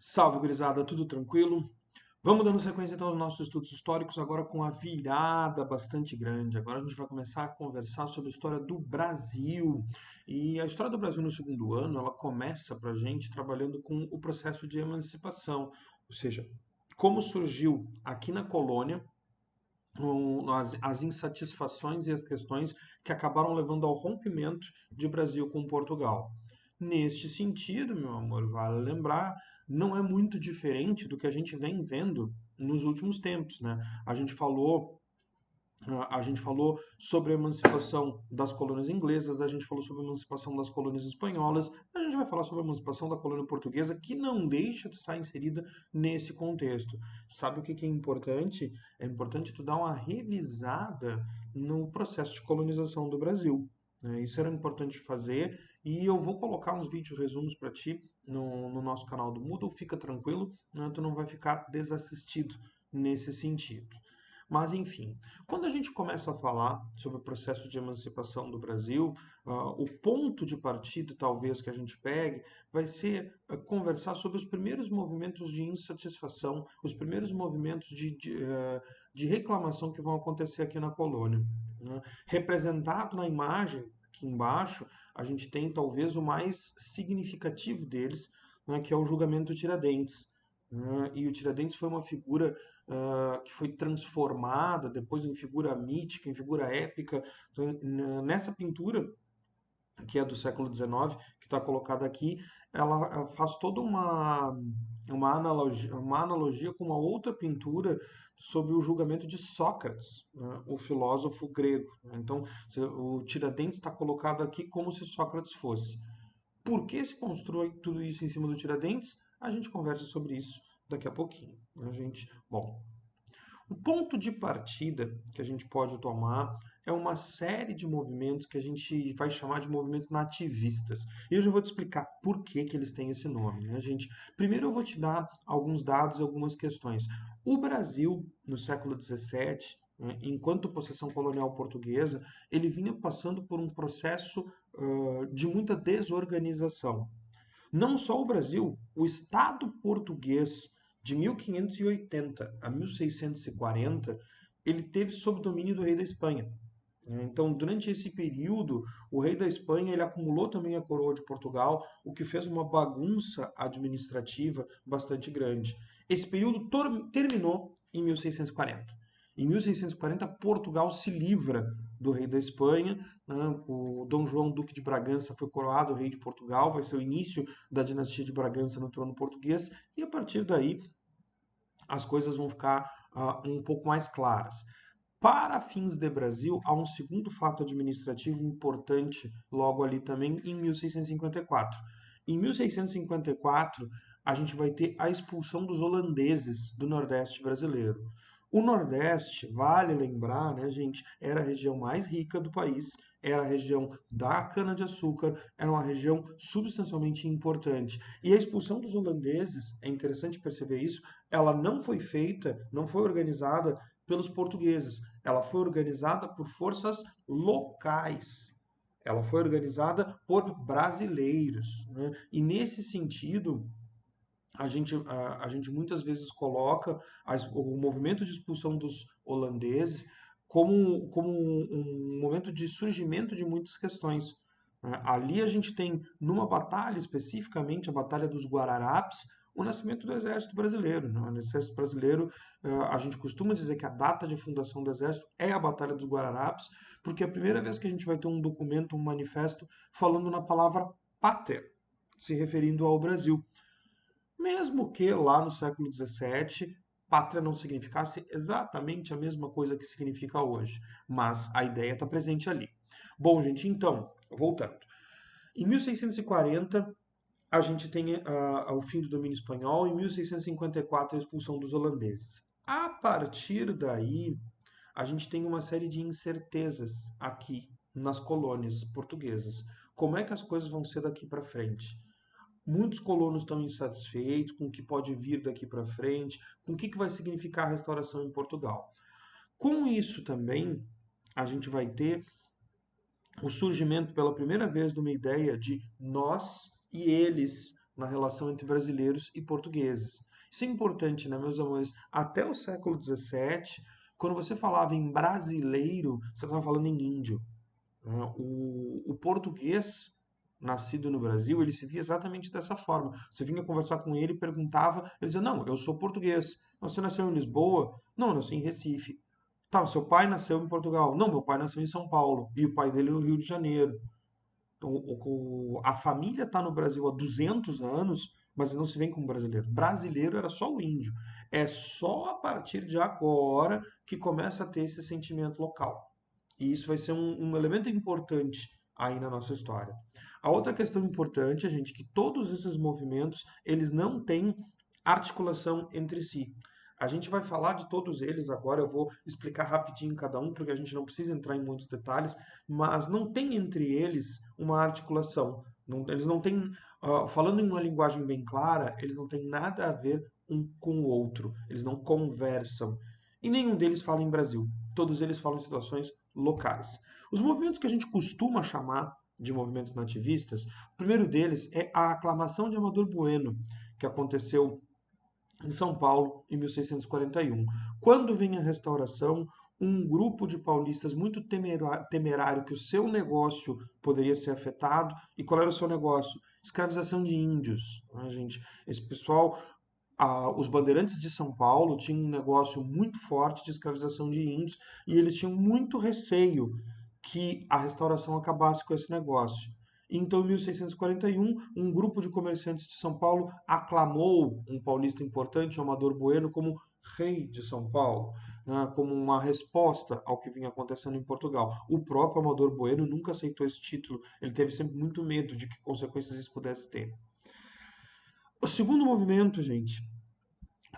Salve, gurizada, tudo tranquilo? Vamos dando sequência então aos nossos estudos históricos, agora com a virada bastante grande. Agora a gente vai começar a conversar sobre a história do Brasil. E a história do Brasil no segundo ano, ela começa para a gente trabalhando com o processo de emancipação, ou seja, como surgiu aqui na colônia as insatisfações e as questões que acabaram levando ao rompimento de Brasil com Portugal. Neste sentido, meu amor, vale lembrar, não é muito diferente do que a gente vem vendo nos últimos tempos, né? A gente falou a gente falou sobre a emancipação das colônias inglesas, a gente falou sobre a emancipação das colônias espanholas, a gente vai falar sobre a emancipação da colônia portuguesa, que não deixa de estar inserida nesse contexto. Sabe o que é importante? É importante tu dar uma revisada no processo de colonização do Brasil. Né? Isso era importante fazer e eu vou colocar uns vídeos resumos para ti no nosso canal do Moodle. Fica tranquilo, né? Tu não vai ficar desassistido nesse sentido. Mas, enfim, quando a gente começa a falar sobre o processo de emancipação do Brasil, o ponto de partida, talvez, que a gente pegue, vai ser conversar sobre os primeiros movimentos de insatisfação, os primeiros movimentos de reclamação que vão acontecer aqui na colônia. Né? Representado na imagem, aqui embaixo, a gente tem talvez o mais significativo deles, né, que é o julgamento Tiradentes. E o Tiradentes foi uma figura que foi transformada depois em figura mítica, em figura épica. Então, nessa pintura, que é do século XIX, que está colocada aqui, ela faz toda uma analogia com uma outra pintura sobre o julgamento de Sócrates, né, o filósofo grego. Então, o Tiradentes está colocado aqui como se Sócrates fosse. Por que se constrói tudo isso em cima do Tiradentes? A gente conversa sobre isso daqui a pouquinho. Bom, o ponto de partida que a gente pode tomar é uma série de movimentos que a gente vai chamar de movimentos nativistas. E eu já vou te explicar por que que eles têm esse nome, né, gente? Primeiro eu vou te dar alguns dados e algumas questões. O Brasil, no século XVII, né, enquanto possessão colonial portuguesa, ele vinha passando por um processo de muita desorganização. Não só o Brasil, o Estado português de 1580 a 1640, ele teve sob domínio do rei da Espanha. Então, durante esse período, o rei da Espanha ele acumulou também a coroa de Portugal, o que fez uma bagunça administrativa bastante grande. Esse período terminou em 1640. Em 1640, Portugal se livra do rei da Espanha, né? O Dom João Duque de Bragança foi coroado rei de Portugal, vai ser o início da dinastia de Bragança no trono português, e a partir daí as coisas vão ficar um pouco mais claras. Para fins de Brasil, há um segundo fato administrativo importante logo ali também em 1654. Em 1654, a gente vai ter a expulsão dos holandeses do Nordeste brasileiro. O Nordeste, vale lembrar, né, gente, era a região mais rica do país, era a região da cana-de-açúcar, era uma região substancialmente importante. E a expulsão dos holandeses, é interessante perceber isso, ela não foi feita, não foi organizada pelos portugueses, ela foi organizada por forças locais. Ela foi organizada por brasileiros. Né? E nesse sentido, a gente muitas vezes coloca o movimento de expulsão dos holandeses como um momento de surgimento de muitas questões. Né? Ali a gente tem, numa batalha especificamente, a Batalha dos Guararapes, o nascimento do Exército Brasileiro. Né? O Exército Brasileiro, a gente costuma dizer que a data de fundação do Exército é a Batalha dos Guararapes, porque é a primeira vez que a gente vai ter um documento, um manifesto, falando na palavra pátria, se referindo ao Brasil. Mesmo que lá no século XVII, pátria não significasse exatamente a mesma coisa que significa hoje, mas a ideia está presente ali. Bom, gente, então, voltando. Em 1640, a gente tem o fim do domínio espanhol, em 1654, a expulsão dos holandeses. A partir daí, a gente tem uma série de incertezas aqui nas colônias portuguesas. Como é que as coisas vão ser daqui para frente? Muitos colonos estão insatisfeitos com o que pode vir daqui para frente, com o que vai significar a restauração em Portugal. Com isso também, a gente vai ter o surgimento pela primeira vez de uma ideia de nós e eles. na relação entre brasileiros e portugueses. Isso é importante, né, meus amores? Até o século XVII, quando você falava em brasileiro, você estava falando em índio, né? O português nascido no Brasil, ele se via exatamente dessa forma. Você vinha conversar com ele, perguntava, ele dizia, não, eu sou português. Você nasceu em Lisboa? Não, eu nasci em Recife. Tá, seu pai nasceu em Portugal? Não, meu pai nasceu em São Paulo. E o pai dele no Rio de Janeiro. Então, a família está no Brasil há 200 anos, mas não se vê como brasileiro. Brasileiro era só o índio. É só a partir de agora que começa a ter esse sentimento local. E isso vai ser um elemento importante aí na nossa história. A outra questão importante, gente, é que todos esses movimentos, eles não têm articulação entre si. A gente vai falar de todos eles agora, eu vou explicar rapidinho cada um, porque a gente não precisa entrar em muitos detalhes, mas não tem entre eles uma articulação. Eles não têm, falando em uma linguagem bem clara, eles não têm nada a ver um com o outro, eles não conversam. E nenhum deles fala em Brasil, todos eles falam em situações locais. Os movimentos que a gente costuma chamar de movimentos nativistas, o primeiro deles é a aclamação de Amador Bueno, que aconteceu em São Paulo em 1641. Quando vem a restauração, um grupo de paulistas muito temerário que o seu negócio poderia ser afetado. E qual era o seu negócio? Escravização de índios. Né, gente? Esse pessoal, os bandeirantes de São Paulo tinham um negócio muito forte de escravização de índios e eles tinham muito receio que a restauração acabasse com esse negócio. Então, em 1641, um grupo de comerciantes de São Paulo aclamou um paulista importante, o Amador Bueno, como rei de São Paulo, né, como uma resposta ao que vinha acontecendo em Portugal. O próprio Amador Bueno nunca aceitou esse título, ele teve sempre muito medo de que consequências isso pudesse ter. O segundo movimento, gente,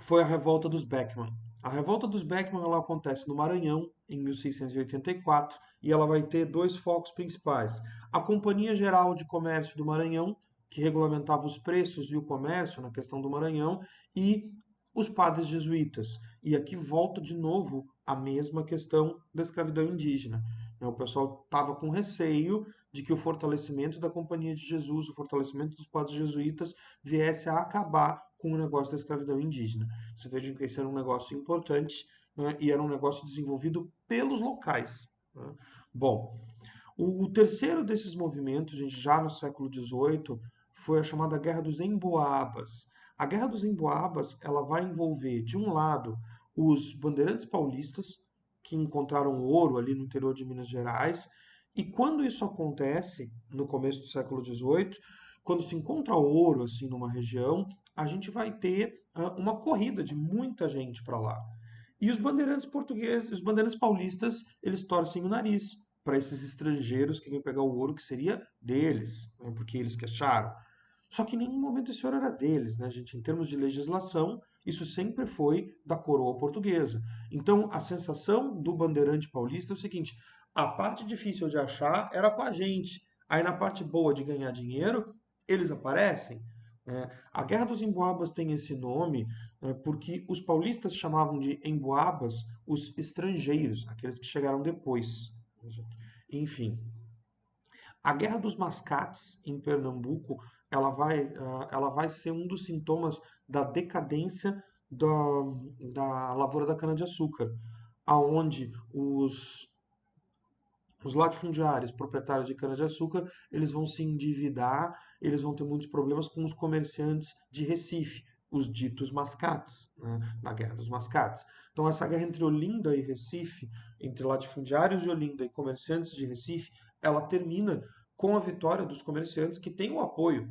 foi a revolta dos Beckman. A revolta dos Beckman ela acontece no Maranhão em 1684 e ela vai ter dois focos principais. A Companhia Geral de Comércio do Maranhão, que regulamentava os preços e o comércio na questão do Maranhão, e os padres jesuítas. E aqui volta de novo a mesma questão da escravidão indígena. O pessoal estava com receio de que o fortalecimento da Companhia de Jesus, o fortalecimento dos padres jesuítas, viesse a acabar com o negócio da escravidão indígena. Você veja que esse era um negócio importante, né, e era um negócio desenvolvido pelos locais. Né. Bom, o terceiro desses movimentos, gente, já no século XVIII, foi a chamada Guerra dos Emboabas. A Guerra dos Emboabas ela vai envolver, de um lado, os bandeirantes paulistas, que encontraram ouro ali no interior de Minas Gerais, e quando isso acontece, no começo do século XVIII, quando se encontra ouro assim numa região, a gente vai ter uma corrida de muita gente para lá. E os bandeirantes portugueses, os bandeirantes paulistas, eles torcem o nariz para esses estrangeiros que vêm pegar o ouro que seria deles, né, porque eles que acharam. Só que em nenhum momento esse ouro era deles, né, gente? Em termos de legislação, isso sempre foi da coroa portuguesa. Então, a sensação do bandeirante paulista é o seguinte: a parte difícil de achar era com a gente. Aí, na parte boa de ganhar dinheiro, eles aparecem. Né? A Guerra dos Emboabas tem esse nome, né, porque os paulistas chamavam de emboabas os estrangeiros, aqueles que chegaram depois. Enfim, a Guerra dos Mascates em Pernambuco, ela vai ser um dos sintomas da decadência da, da lavoura da cana-de-açúcar, aonde os latifundiários, proprietários de cana-de-açúcar, eles vão se endividar, eles vão ter muitos problemas com os comerciantes de Recife, os ditos mascates, né, na Guerra dos Mascates. Então, essa guerra entre Olinda e Recife, entre latifundiários de Olinda e comerciantes de Recife, ela termina com a vitória dos comerciantes que têm o apoio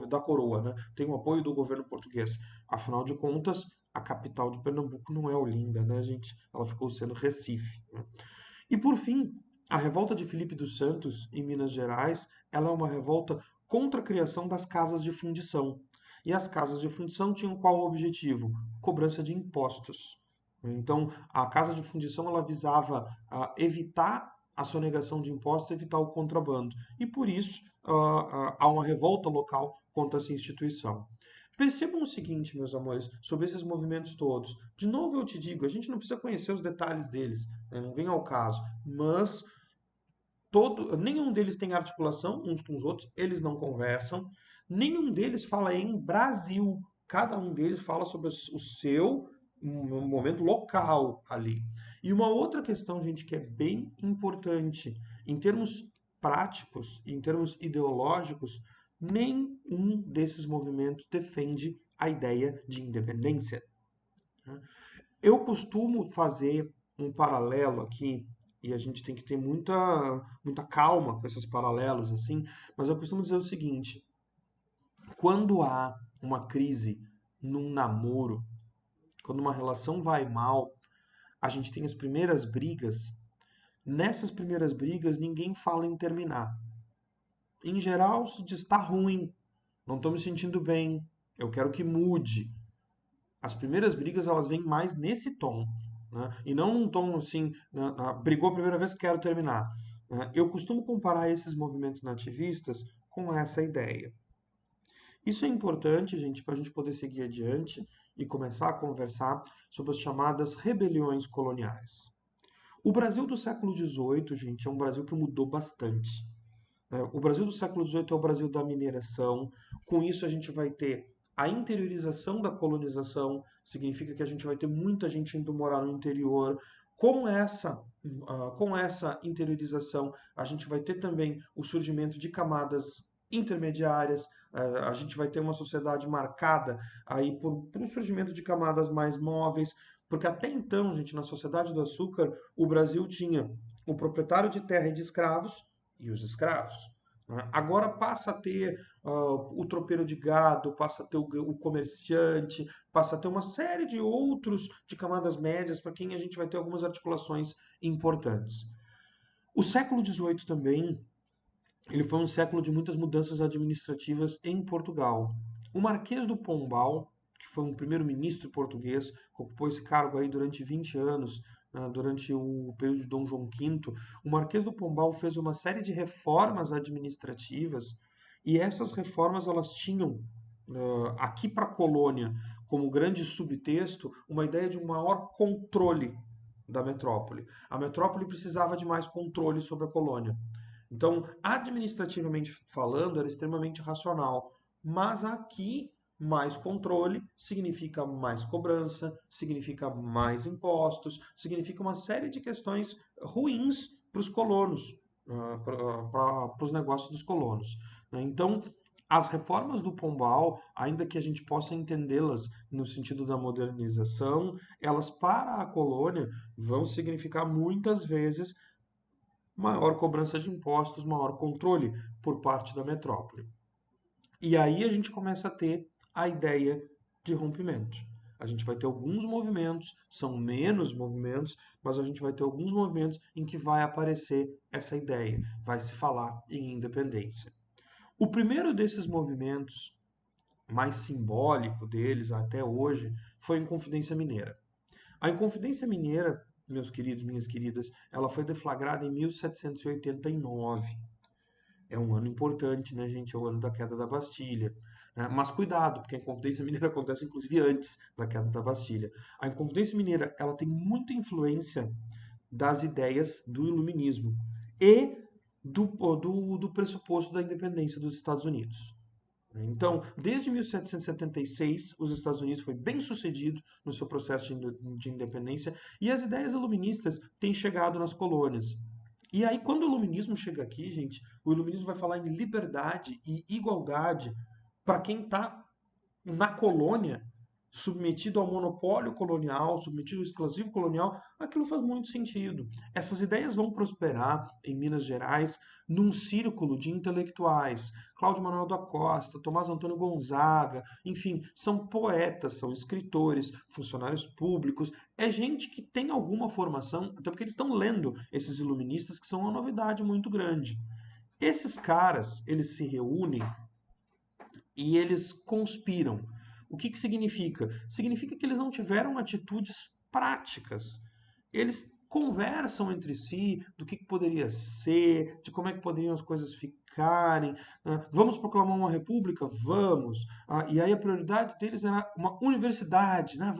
da coroa, né? Tem o apoio do governo português. Afinal de contas, a capital de Pernambuco não é Olinda, né, gente? Ela ficou sendo Recife. Né? E por fim, a revolta de Filipe dos Santos em Minas Gerais, ela é uma revolta contra a criação das casas de fundição. E as casas de fundição tinham qual objetivo? Cobrança de impostos. Então, a casa de fundição ela visava evitar a sonegação de impostos, evitar o contrabando. E por isso há uma revolta local contra essa instituição. Percebam o seguinte, meus amores, sobre esses movimentos todos. De novo eu te digo, a gente não precisa conhecer os detalhes deles, né? Não vem ao caso. Mas nenhum deles tem articulação uns com os outros, eles não conversam. Nenhum deles fala em Brasil. Cada um deles fala sobre o seu momento local ali. E uma outra questão, gente, que é bem importante, em termos práticos, em termos ideológicos, nenhum desses movimentos defende a ideia de independência. Né? Eu costumo fazer um paralelo aqui, e a gente tem que ter muita calma com esses paralelos, assim, mas eu costumo dizer o seguinte: quando há uma crise num namoro, quando uma relação vai mal, a gente tem as primeiras brigas. Nessas primeiras brigas, ninguém fala em terminar. Em geral, se diz: tá ruim, não estou me sentindo bem, eu quero que mude. As primeiras brigas elas vêm mais nesse tom, né? E não num tom assim, brigou a primeira vez, quero terminar. Né? Eu costumo comparar esses movimentos nativistas com essa ideia. Isso é importante, gente, para a gente poder seguir adiante e começar a conversar sobre as chamadas rebeliões coloniais. O Brasil do século XVIII, gente, é um Brasil que mudou bastante. Né? O Brasil do século XVIII é o Brasil da mineração. Com isso, a gente vai ter a interiorização da colonização, significa que a gente vai ter muita gente indo morar no interior. Com essa interiorização, a gente vai ter também o surgimento de camadas intermediárias, a gente vai ter uma sociedade marcada aí por um surgimento de camadas mais móveis, porque até então, gente, na sociedade do açúcar, o Brasil tinha o proprietário de terra e de escravos e os escravos. Né? Agora passa a ter o tropeiro de gado, passa a ter o comerciante, passa a ter uma série de outros de camadas médias para quem a gente vai ter algumas articulações importantes. O século XVIII também ele foi um século de muitas mudanças administrativas em Portugal. O Marquês do Pombal, que foi um primeiro-ministro português, que ocupou esse cargo aí durante 20 anos, durante o período de Dom João V, o Marquês do Pombal fez uma série de reformas administrativas e essas reformas elas tinham aqui para a colônia como grande subtexto uma ideia de um maior controle da metrópole. A metrópole precisava de mais controle sobre a colônia. Então, administrativamente falando, era extremamente racional. Mas aqui, mais controle significa mais cobrança, significa mais impostos, significa uma série de questões ruins para os colonos, para os negócios dos colonos. Né? Então, as reformas do Pombal, ainda que a gente possa entendê-las no sentido da modernização, elas para a colônia vão significar muitas vezes maior cobrança de impostos, maior controle por parte da metrópole. E aí a gente começa a ter a ideia de rompimento. A gente vai ter alguns movimentos, são menos movimentos, mas a gente vai ter alguns movimentos em que vai aparecer essa ideia, vai se falar em independência. O primeiro desses movimentos, mais simbólico deles até hoje, foi a Inconfidência Mineira. A Inconfidência Mineira, meus queridos, minhas queridas, ela foi deflagrada em 1789. É um ano importante, né, gente? É o ano da queda da Bastilha. Né? Mas cuidado, porque a Inconfidência Mineira acontece inclusive antes da queda da Bastilha. A Inconfidência Mineira, ela tem muita influência das ideias do Iluminismo e do pressuposto da independência dos Estados Unidos. Então, desde 1776, os Estados Unidos foi bem sucedido no seu processo de independência e as ideias iluministas têm chegado nas colônias. E aí, quando o iluminismo chega aqui, gente, o iluminismo vai falar em liberdade e igualdade para quem está na colônia, submetido ao monopólio colonial, submetido ao exclusivo colonial, aquilo faz muito sentido. Essas ideias vão prosperar em Minas Gerais num círculo de intelectuais. Cláudio Manuel da Costa, Tomás Antônio Gonzaga, enfim, são poetas, são escritores, funcionários públicos, é gente que tem alguma formação, até porque eles estão lendo esses iluministas que são uma novidade muito grande. Esses caras, eles se reúnem e eles conspiram. O que que significa? Significa que eles não tiveram atitudes práticas. Eles conversam entre si do que poderia ser, de como é que poderiam as coisas ficarem. Né? Vamos proclamar uma república? Vamos. E aí a prioridade deles era uma universidade. Né?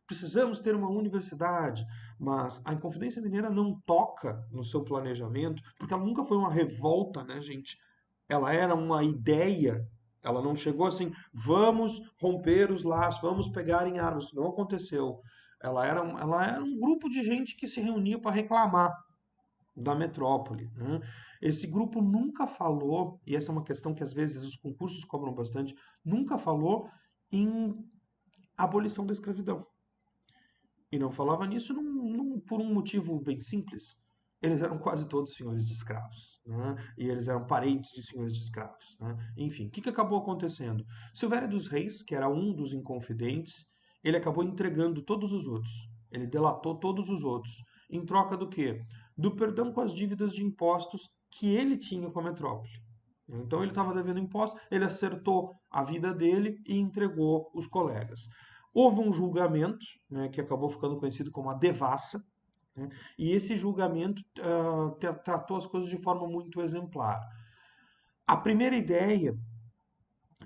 Precisamos ter uma universidade. Mas a Inconfidência Mineira não toca no seu planejamento, porque ela nunca foi uma revolta, né, gente? Ela era uma ideia Ela não chegou assim, vamos romper os laços, vamos pegar em armas. Isso não aconteceu. Ela era um grupo de gente que se reunia para reclamar da metrópole, né? Esse grupo nunca falou, e essa é uma questão que às vezes os concursos cobram bastante, nunca falou em abolição da escravidão. E não falava nisso por um motivo bem simples. Eles eram quase todos senhores de escravos, né? E eles eram parentes de senhores de escravos, né? Enfim, o que acabou acontecendo? Silvério dos Reis, que era um dos inconfidentes, ele acabou entregando todos os outros. Ele delatou todos os outros. Em troca do quê? Do perdão com as dívidas de impostos que ele tinha com a metrópole. Então ele estava devendo impostos, ele acertou a vida dele e entregou os colegas. Houve um julgamento, né, que acabou ficando conhecido como a devassa, né, e esse julgamento tratou as coisas de forma muito exemplar. A primeira ideia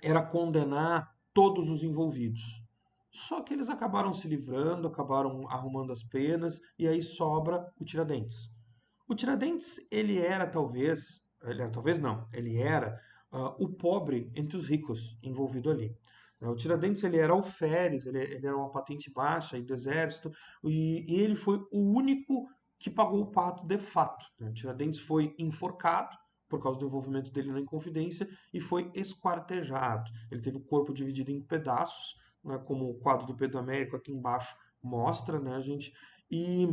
era condenar todos os envolvidos. Só que eles acabaram se livrando, acabaram arrumando as penas, e aí sobra o Tiradentes. O Tiradentes, talvez não, ele era o pobre entre os ricos envolvido ali. O Tiradentes, ele era alferes, ele era uma patente baixa aí do exército, e ele foi o único que pagou o pato de fato, né? O Tiradentes foi enforcado por causa do envolvimento dele na Inconfidência e foi esquartejado. Ele teve o corpo dividido em pedaços, né, como o quadro do Pedro Américo aqui embaixo mostra, né, gente? E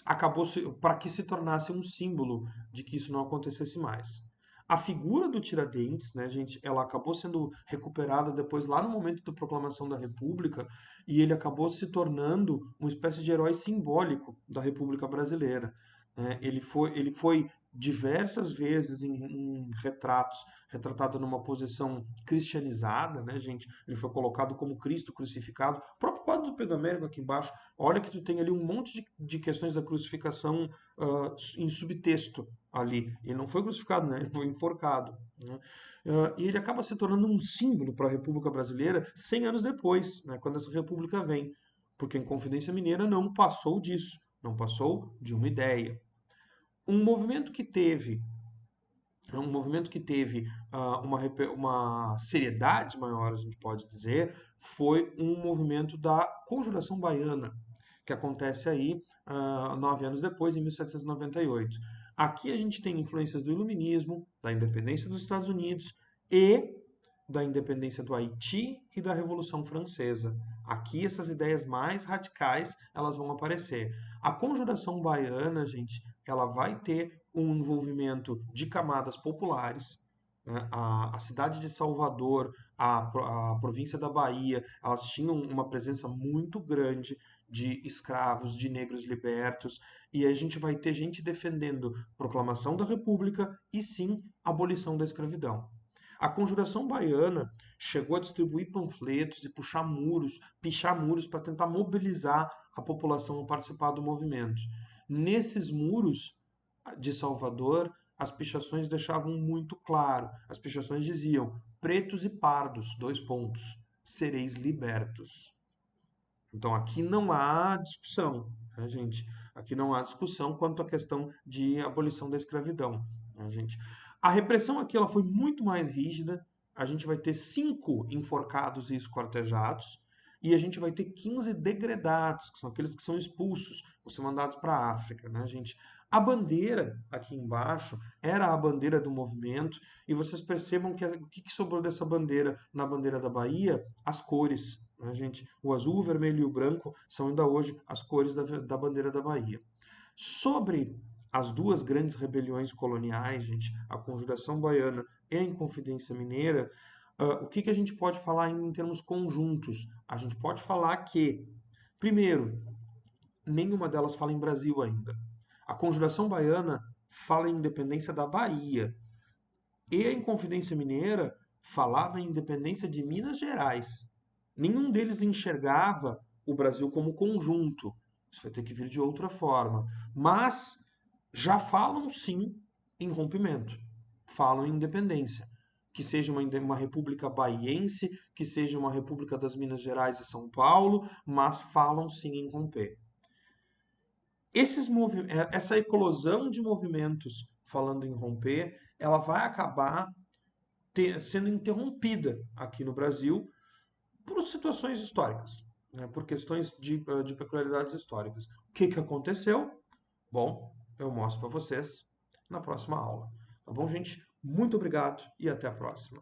acabou para que se tornasse um símbolo de que isso não acontecesse mais. A figura do Tiradentes, né, gente, ela acabou sendo recuperada depois lá no momento da proclamação da República e ele acabou se tornando uma espécie de herói simbólico da República Brasileira. Né? Ele foi diversas vezes em retratos, retratado numa posição cristianizada, né, gente? Ele foi colocado como Cristo crucificado. O próprio quadro do Pedro Américo aqui embaixo, olha que tu tem ali um monte de questões da crucificação em subtexto ali. Ele não foi crucificado, né? Ele foi enforcado. Né? E ele acaba se tornando um símbolo para a República Brasileira 100 anos depois, né? Quando essa República vem. Porque a Inconfidência Mineira não passou disso, não passou de uma ideia. Um movimento que teve uma seriedade maior, a gente pode dizer, foi um movimento da Conjuração Baiana, que acontece aí 9 anos depois, em 1798. Aqui a gente tem influências do Iluminismo, da independência dos Estados Unidos e da independência do Haiti e da Revolução Francesa. Aqui essas ideias mais radicais elas vão aparecer. A Conjuração Baiana, gente, ela vai ter um envolvimento de camadas populares. Né? A cidade de Salvador, a província da Bahia, elas tinham uma presença muito grande de escravos, de negros libertos, e a gente vai ter gente defendendo proclamação da República e sim abolição da escravidão. A Conjuração Baiana chegou a distribuir panfletos e pichar muros para tentar mobilizar a população a participar do movimento. Nesses muros de Salvador, as pichações deixavam muito claro. As pichações diziam: pretos e pardos, dois pontos, sereis libertos. Então aqui não há discussão, né, gente? Aqui não há discussão quanto à questão de abolição da escravidão, né, gente? A repressão aqui ela foi muito mais rígida. A gente vai ter 5 enforcados e esquartejados, e a gente vai ter 15 degredados, que são aqueles que são expulsos, vão ser mandados para a África, né, gente? A bandeira aqui embaixo era a bandeira do movimento, e vocês percebam que o que sobrou dessa bandeira na bandeira da Bahia? As cores, né, gente? O azul, o vermelho e o branco são ainda hoje as cores da bandeira da Bahia. Sobre as duas grandes rebeliões coloniais, gente, a Conjuração Baiana e a Inconfidência Mineira, o que a gente pode falar em termos conjuntos? A gente pode falar que, primeiro, nenhuma delas fala em Brasil ainda. A Conjuração Baiana fala em independência da Bahia e a Inconfidência Mineira falava em independência de Minas Gerais. Nenhum deles enxergava o Brasil como conjunto. Isso vai ter que vir de outra forma. Mas já falam sim em rompimento. Falam em independência. Que seja uma república baiense, que seja uma república das Minas Gerais e São Paulo, mas falam sim em romper. Essa eclosão de movimentos falando em romper, ela vai acabar sendo interrompida aqui no Brasil por situações históricas, né, por questões de peculiaridades históricas. O que, que aconteceu? Bom, eu mostro para vocês na próxima aula. Tá bom, gente? Muito obrigado e até a próxima.